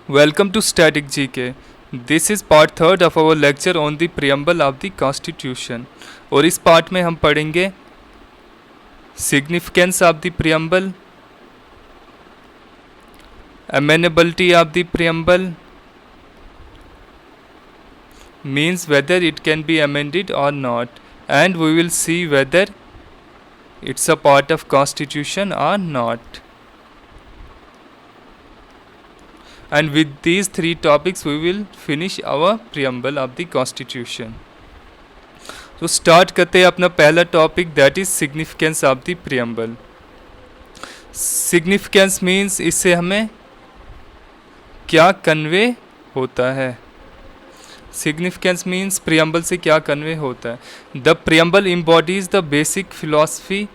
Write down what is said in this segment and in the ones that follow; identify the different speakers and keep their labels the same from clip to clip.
Speaker 1: Welcome to Static GK. This is part third of our lecture on the preamble of the Constitution. और इस part में हम पढ़ेंगे significance of the preamble, amenability of the preamble, means whether it can be amended or not, and we will see whether it's a part of Constitution or not. And with these three topics we will finish our preamble of the Constitution. तो start करते हैं अपना पहला topic, that is significance of the preamble. Significance means इससे हमें क्या convey होता है. सिग्निफिकेंस मीन्स प्रियम्बल से क्या कन्वे होता है. The preamble embodies the basic philosophy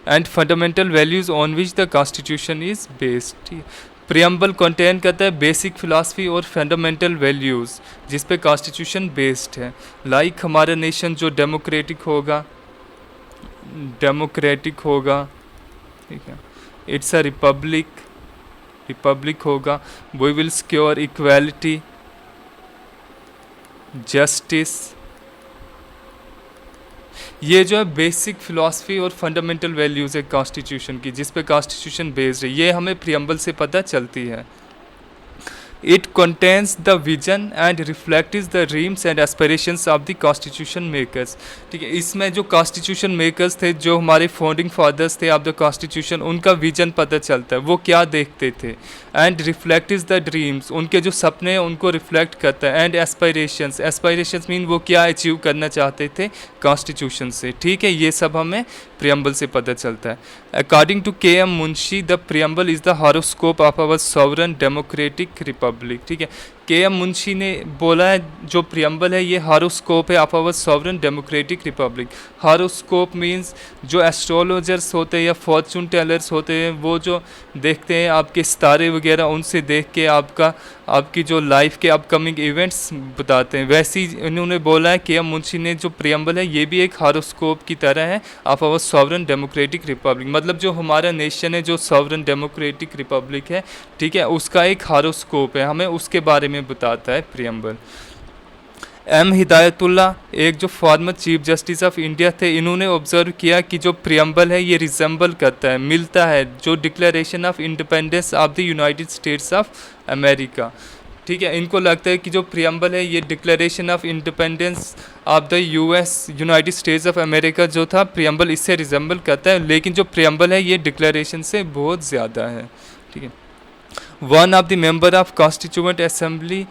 Speaker 1: and fundamental values on which the constitution is based. Preamble contain करता है बेसिक फिलॉसफी और फंडामेंटल वैल्यूज़ जिस पे कॉन्स्टिट्यूशन बेस्ड है. लाइक हमारा नेशन जो डेमोक्रेटिक होगा, ठीक है, इट्स अ रिपब्लिक होगा. We will secure equality, justice. ये जो है बेसिक फिलॉसफी और फंडामेंटल वैल्यूज़ है कॉन्स्टिट्यूशन की, जिस पे कॉन्स्टिट्यूशन बेस्ड है. ये हमें प्रियम्बल से पता चलती है. It contains the vision and reflects the dreams and aspirations of the constitution makers. ठीक है, इसमें जो कॉन्स्टिट्यूशन मेकर्स थे, जो हमारे फाउंडिंग फादर्स थे ऑफ द कॉन्स्टिट्यूशन, उनका विजन पता चलता है, वो क्या देखते थे. एंड रिफ्लेक्ट्स द ड्रीम्स, उनके जो सपने हैं उनको रिफ्लेक्ट करता है. एंड एस्पायरेशंस मीन वो क्या अचीव करना चाहते थे कॉन्स्टिट्यूशन से. ठीक है, ये सब हमें प्रियम्बल से पता चलता है. According to K M. Munshi, the preamble is the horoscope of our sovereign democratic republic. ठीक है, के.एम. मुंशी ने बोला है जो प्रियम्बल है ये हॉरोस्कोप है of our sovereign democratic republic. Horoscope means जो एस्ट्रोलॉजर्स होते हैं या फॉर्चून टेलर्स होते हैं, वो जो देखते हैं आपके सितारे वगैरह, उनसे देख के आपकी जो लाइफ के अपकमिंग इवेंट्स बताते हैं. वैसे ही इन्होंने बोला है के.एम. मुंशी ने जो प्रियम्बल है ये भी एक हॉरोस्कोप की तरह है of our sovereign democratic republic. मतलब जो हमारा नेशन है, जो सॉवरन डेमोक्रेटिक रिपब्लिक है, ठीक है, उसका एक हॉरोस्कोप है, हमें उसके बारे में बताता है प्रियम्बल. एम हिदायतुल्लाह, एक जो former chief justice of India थे, इन्होंने ऑब्जर्व किया कि जो प्रियम्बल है ये रिजेंबल करता है, मिलता है जो declaration of independence of the United states of America. ठीक है, इनको लगता है कि जो प्रियम्बल है ये declaration of independence of the United states of America जो था, प्रियम्बल इससे रिजेंबल करता है. लेकिन जो प्रियम्बल है ये डिक्लेरेशन से बहुत ज़्यादा है. ठीक है, one of the member of constituent assembly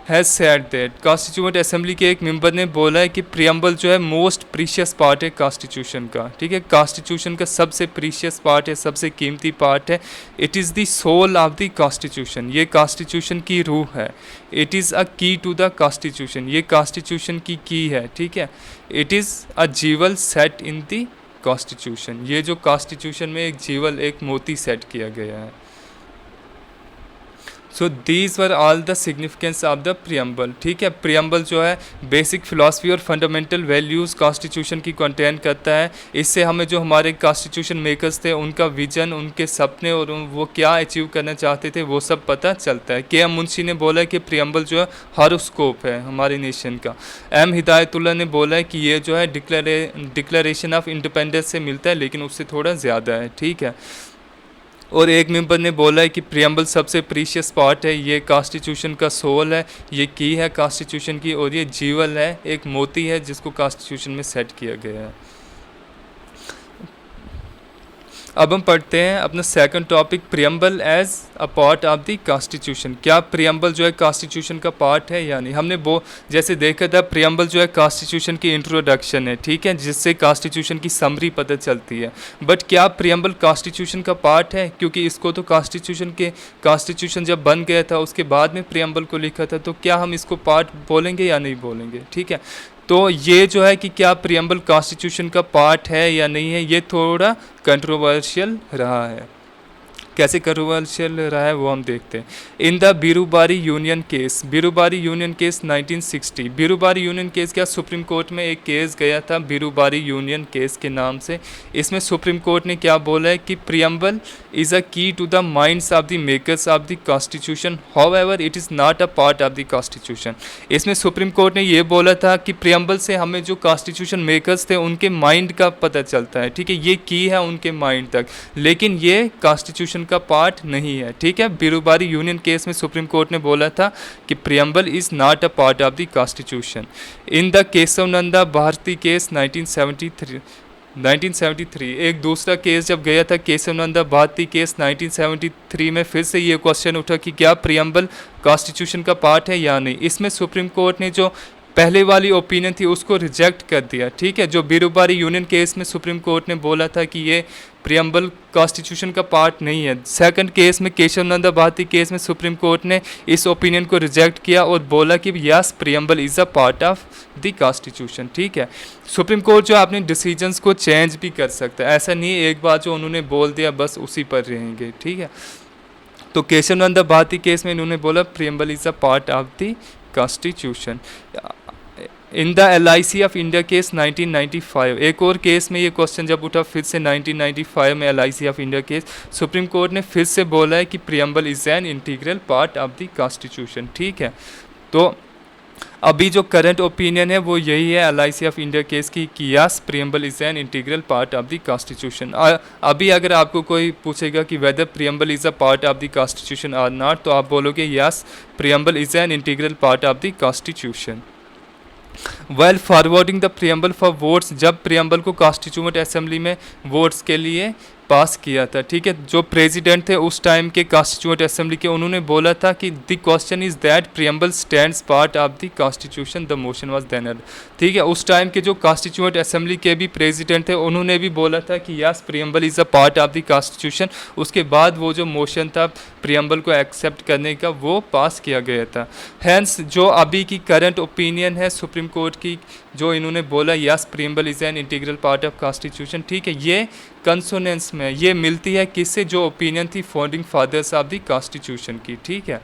Speaker 1: has said that, constituent assembly के एक मेंबर ने बोला है कि प्रियम्बल जो है मोस्ट प्रीशियस पार्ट है कॉन्स्टिट्यूशन का. ठीक है, कॉन्स्टिट्यूशन का सबसे प्रीशियस पार्ट है, सबसे कीमती पार्ट है. It is the soul of the constitution, ये कॉन्स्टिट्यूशन की रूह है. It is a key to the constitution, ये कॉन्स्टिट्यूशन की है. ठीक है, it is a jewel set in the constitution, ये जो कॉन्स्टिट्यूशन में एक जीवल, एक मोती सेट किया गया है. So these were all the significance of the preamble. ठीक है, प्रियम्बल जो है बेसिक फिलॉसफी और फंडामेंटल वैल्यूज़ कॉन्स्टिट्यूशन की कंटेन करता है. इससे हमें जो हमारे कॉन्स्टिट्यूशन मेकर्स थे उनका विजन, उनके सपने और वो क्या अचीव करना चाहते थे वो सब पता चलता है. के.एम. मुंशी ने बोला है कि प्रियम्बल जो है हॉरोस्कोप है हमारे नेशन का. एम हिदायतुल्लाह ने बोला है कि ये जो है डिक्लेरेशन ऑफ इंडिपेंडेंस से मिलता है, लेकिन उससे थोड़ा ज़्यादा है. ठीक है, और एक मेंबर ने बोला है कि प्रियम्बल सबसे प्रीशियस पार्ट है, ये कॉन्स्टिट्यूशन का सोल है, ये की है कॉन्स्टिट्यूशन की, और ये जीवल है, एक मोती है जिसको कॉन्स्टिट्यूशन में सेट किया गया है. अब हम पढ़ते हैं अपना second topic, preamble as a part of the constitution. क्या प्रियम्बल जो है कॉन्स्टिट्यूशन का पार्ट है या नहीं. हमने वो जैसे देखा था, प्रियम्बल जो है कॉन्स्टिट्यूशन की इंट्रोडक्शन है. ठीक है, जिससे कॉन्स्टिट्यूशन की समरी पता चलती है. बट क्या प्रियम्बल कॉन्स्टिट्यूशन का पार्ट है, क्योंकि इसको तो कॉन्स्टिट्यूशन जब बन गया था उसके बाद में प्रियम्बल को लिखा था, तो क्या हम इसको पार्ट बोलेंगे या नहीं बोलेंगे. ठीक है, तो ये जो है कि क्या प्रियम्बल कॉन्स्टिट्यूशन का पार्ट है या नहीं है, ये थोड़ा कंट्रोवर्शियल रहा है. कैसे कंट्रोवर्शियल रहा है वो हम देखते हैं। In the Berubari Union case, Berubari Union case 1960, Berubari Union case क्या, सुप्रीम कोर्ट में एक केस गया था बीरूबारी यूनियन केस के नाम से। इसमें सुप्रीम कोर्ट ने क्या बोला है कि preamble is a key to the minds of the makers of the constitution, however it is not a part of the constitution. इसमें सुप्रीम कोर्ट ने ये बोला था कि प्रियम्बल से हमें जो कॉन्स्टिट्यूशन मेकर्स थे उनके माइंड का पता चलता है, ठीक है, ये की है उनके माइंड तक, लेकिन ये कॉन्स्टिट्यूशन का पार्ट नहीं है, ठीक है। बीरूबारी यूनियन केस में सुप्रीम कोर्ट ने बोला था कि preamble is not a part of the constitution. In the Kesavananda Bharati case 1973, एक दूसरा केस जब गया था केशव नंदा भारती केस 1973 में फिर से ये क्वेश्चन उठा कि क्या प्रियम्बल कॉन्स्टिट्यूशन का पार्ट है या नहीं। इसमें सुप्रीम कोर्ट ने जो पहले वाली ओपिनियन थी उसको रिजेक्ट कर दिया, ठीक है। जो बीरूबारी यूनियन केस में सुप्रीम कोर्ट ने बोला था कि ये प्रियम्बल कॉन्स्टिट्यूशन का पार्ट नहीं है, सेकंड केस में केशव नंदा भारती केस में सुप्रीम कोर्ट ने इस ओपिनियन को रिजेक्ट किया और बोला कि yes preamble is a part of the constitution, ठीक है। सुप्रीम कोर्ट जो अपने डिसीजंस को चेंज भी कर सकता है, ऐसा नहीं है एक बार जो उन्होंने बोल दिया बस उसी पर रहेंगे, ठीक है। तो केशव नंदा भारती केस में इन्होंने बोला preamble is a part of the constitution. In the LIC of India case 1995, एक और केस में ये क्वेश्चन जब उठा फिर से 1995 में LIC of India case, supreme Court ने फिर से बोला है कि preamble is an integral part of the constitution, ठीक है। तो अभी जो करंट ओपिनियन है वो यही है LIC ऑफ इंडिया केस की कि yes preamble is an integral part of the constitution. अभी अगर आपको कोई पूछेगा कि whether preamble is a part of the constitution और नॉट, तो आप बोलोगे yes preamble is an integral part of the constitution. Well forwarding the preamble for votes, जब प्रियम्बल को कॉन्स्टिट्यूएंट असेंबली में वोट्स के लिए पास किया था, ठीक है, जो प्रेसिडेंट थे उस टाइम के कॉन्स्टिट्यूएंट असेंबली के, उन्होंने बोला था कि the question is that preamble stands part of the constitution, the motion was then, ठीक है। उस टाइम के जो कॉन्स्टिट्यूएंट असेंबली के भी प्रेसिडेंट थे उन्होंने भी बोला था कि yes preamble is a part of the constitution. उसके बाद वो जो मोशन था प्रियम्बल को एक्सेप्ट करने का वो पास किया गया था। हैंस जो अभी की करंट ओपिनियन है सुप्रीम कोर्ट की, जो इन्होंने बोला yes preamble is an integral part of constitution, ठीक है, ये कंसोनेंस में ये मिलती है किससे, जो ओपिनियन थी founding fathers of the constitution की, ठीक है।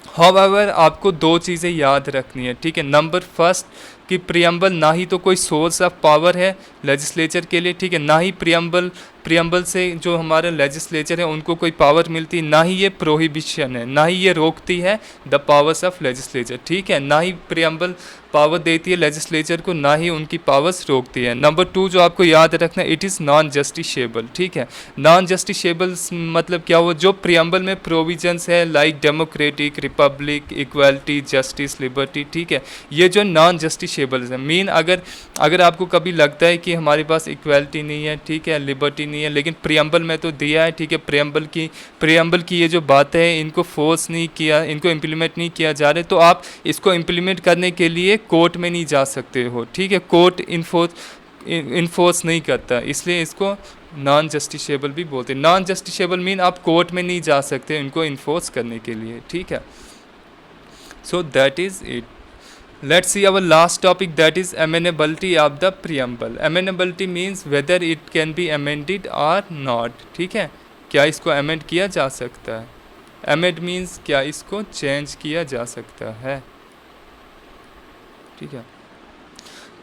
Speaker 1: हाउएवर आपको दो चीज़ें याद रखनी है, ठीक है। नंबर फर्स्ट कि प्रियम्बल ना ही तो कोई सोर्स ऑफ पावर है लेजिस्लेचर के लिए, ठीक है, ना ही प्रियम्बल से जो हमारे लेजिस्लेचर है उनको कोई पावर मिलती, ना ही ये प्रोहिबिशन है, ना ही ये रोकती है द पावर्स ऑफ लेजिस्लेचर, ठीक है, ना ही प्रियम्बल पावर देती है लेजिस्लेचर को, ना ही उनकी पावर्स रोकती है। नंबर टू जो आपको याद रखना है, इट इज़ नॉन जस्टिसेबल, ठीक है। नॉन जस्टिसेबल मतलब क्या हुआ, जो प्रियम्बल में प्रोविजंस है like democratic, Republic, equality, justice, liberty, ठीक है, ये जो नॉन जस्टिसेबल है, मीन अगर आपको कभी लगता है कि हमारे पास इक्वालिटी नहीं है, ठीक है, लिबर्टी नहीं है, लेकिन प्रियम्बल में तो दिया है, ठीक है, प्रियम्बल की ये जो बातें हैं इनको फोर्स नहीं किया, इनको इम्प्लीमेंट नहीं किया जा रहा, तो आप इसको इम्प्लीमेंट करने के लिए कोर्ट में नहीं जा सकते हो, ठीक है, कोर्ट इन्फोर्स नहीं करता, इसलिए इसको नॉन जस्टिसेबल भी बोलते हैं। नॉन जस्टिसेबल मीन आप कोर्ट में नहीं जा सकते इनको इन्फोर्स करने के लिए, ठीक है। So that is it. Let's see our last topic, that is amenability of the preamble. Amenability means whether it can be amended or not, ठीक है, क्या इसको amend किया जा सकता है। amend means क्या इसको change किया जा सकता है, ठीक है।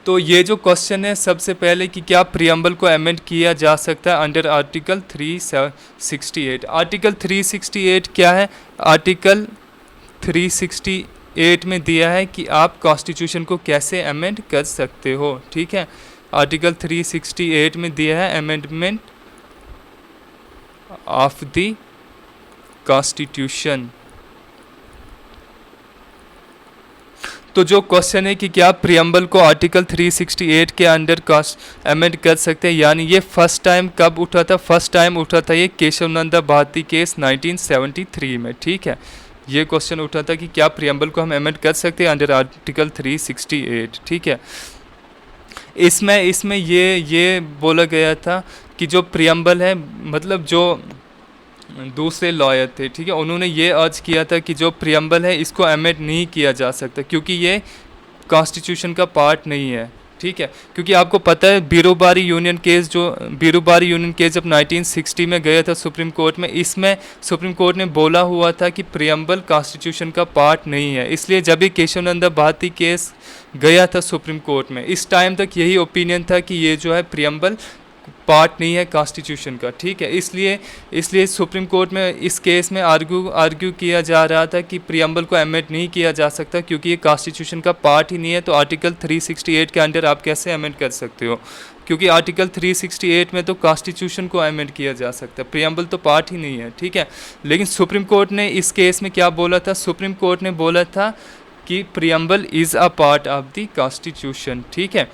Speaker 1: तो ये जो क्वेश्चन है सबसे पहले कि क्या प्रियम्बल को अमेंड किया जा सकता है अंडर आर्टिकल 368। आर्टिकल 368 क्या है, आर्टिकल 368 में दिया है कि आप कॉन्स्टिट्यूशन को कैसे अमेंड कर सकते हो, ठीक है। आर्टिकल 368 में दिया है अमेंडमेंट ऑफ द कॉन्स्टिट्यूशन। तो जो क्वेश्चन है कि क्या प्रियम्बल को आर्टिकल 368 के अंडर अमेंड कर सकते हैं, यानी ये फर्स्ट टाइम कब उठा था, फर्स्ट टाइम उठा था ये केशव नंदा भारती केस 1973 में, ठीक है। ये क्वेश्चन उठा था कि क्या प्रियम्बल को हम अमेंड कर सकते हैं अंडर आर्टिकल 368, ठीक है। इसमें ये बोला गया था कि जो प्रियम्बल है, मतलब जो दूसरे लॉयर थे, ठीक है, उन्होंने ये अर्ज किया था कि जो प्रियम्बल है इसको अमेंड नहीं किया जा सकता क्योंकि ये कॉन्स्टिट्यूशन का पार्ट नहीं है, ठीक है, क्योंकि आपको पता है बीरोबारी यूनियन केस जब 1960 में गया था सुप्रीम कोर्ट में, इसमें सुप्रीम कोर्ट ने बोला हुआ था कि प्रियम्बल कॉन्स्टिट्यूशन का पार्ट नहीं है। इसलिए जब ये केशवानंद भारती केस गया था सुप्रीम कोर्ट में, इस टाइम तक यही ओपिनियन था कि ये जो है प्रियम्बल पार्ट नहीं है कॉन्स्टिट्यूशन का। ठीक है, इसलिए सुप्रीम कोर्ट में इस केस में आर्ग्यू किया जा रहा था कि प्रियम्बल को अमेंड नहीं किया जा सकता क्योंकि ये कॉन्स्टिट्यूशन का पार्ट ही नहीं है। तो आर्टिकल 368 के अंडर आप कैसे अमेंड कर सकते हो, क्योंकि आर्टिकल 368 में तो कॉन्स्टिट्यूशन को अमेंड किया जा सकता है, प्रियम्बल तो पार्ट ही नहीं है। ठीक है, लेकिन सुप्रीम कोर्ट ने इस केस में क्या बोला था, सुप्रीम कोर्ट ने बोला था कि preamble is a part of the constitution. ठीक है,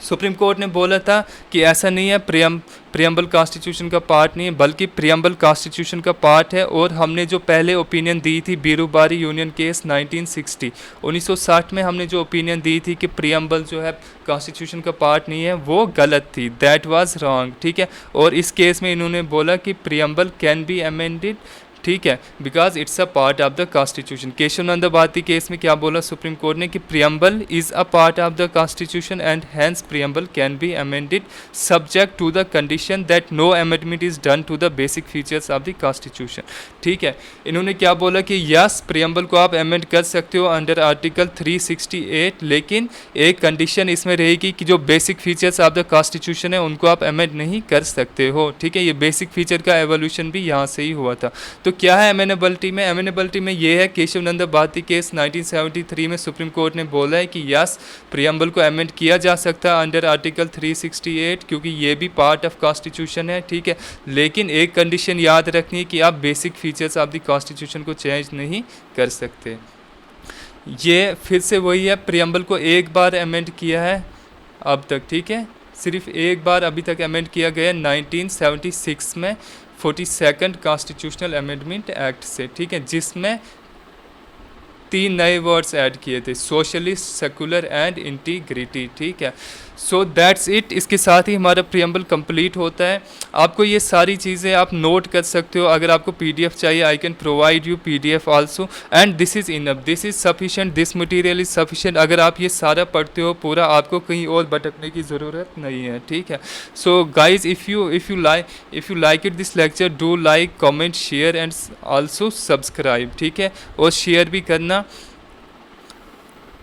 Speaker 1: सुप्रीम कोर्ट ने बोला था कि ऐसा नहीं है, प्रियम्बल कॉन्स्टिट्यूशन का पार्ट नहीं है, बल्कि प्रियम्बल कॉन्स्टिट्यूशन का पार्ट है। और हमने जो पहले ओपिनियन दी थी बीरूबारी यूनियन केस 1960 में हमने जो ओपिनियन दी थी कि प्रियम्बल जो है कॉन्स्टिट्यूशन का पार्ट नहीं है, वो गलत थी, दैट वाज रॉन्ग। ठीक है, और इस केस में इन्होंने बोला कि प्रियम्बल कैन बी अमेंडेड, ठीक है, because it's a part of the constitution. Kesavananda Bharati case में क्या बोला सुप्रीम कोर्ट ने कि preamble is a part of the constitution and hence preamble can be amended subject to the condition that no amendment is done to the basic features of the constitution. ठीक है, इन्होंने क्या बोला कि yes preamble को आप amend कर सकते हो अंडर आर्टिकल 368, लेकिन एक कंडीशन इसमें रहेगी कि जो basic features of the constitution है उनको आप अमेंड नहीं कर सकते हो। ठीक है, ये बेसिक फीचर का एवोल्यूशन भी यहाँ से ही हुआ था। तो क्या है अमेनेबिलिटी में, अमेनेबिलिटी में ये है केशवानंद भारती केस 1973 में सुप्रीम कोर्ट ने बोला है कि यस प्रियम्बल को अमेंड किया जा सकता है अंडर आर्टिकल 368 क्योंकि ये भी पार्ट ऑफ कॉन्स्टिट्यूशन है। ठीक है, लेकिन एक कंडीशन याद रखनी है कि आप basic features of the constitution को चेंज नहीं कर सकते। ये फिर से वही है, प्रियम्बल को एक बार अमेंड किया है अब तक। ठीक है, सिर्फ एक बार अभी तक अमेंड किया गया 1976 में 42nd कॉन्स्टिट्यूशनल अमेंडमेंट एक्ट से। ठीक है, जिसमें 3 नए वर्ड्स ऐड किए थे, सोशलिस्ट, सेकुलर एंड इंटीग्रिटी। ठीक है, सो दैट्स इट। इसके साथ ही हमारा प्रियम्बल कंप्लीट होता है। आपको ये सारी चीज़ें आप नोट कर सकते हो। अगर आपको पीडीएफ चाहिए, I can provide you PDF also and this is enough, this is sufficient, this material is sufficient. अगर आप ये सारा पढ़ते हो पूरा, आपको कहीं और भटकने की ज़रूरत नहीं है। ठीक है, so guys if you like it this lecture, do like, comment, share and also subscribe. ठीक है, और शेयर भी करना।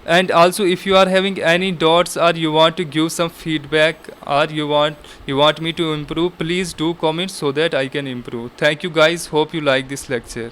Speaker 1: And also if you are having any doubts or you want to give some feedback or you want me to improve, please do comment so that I can improve. Thank you guys, hope you like this lecture.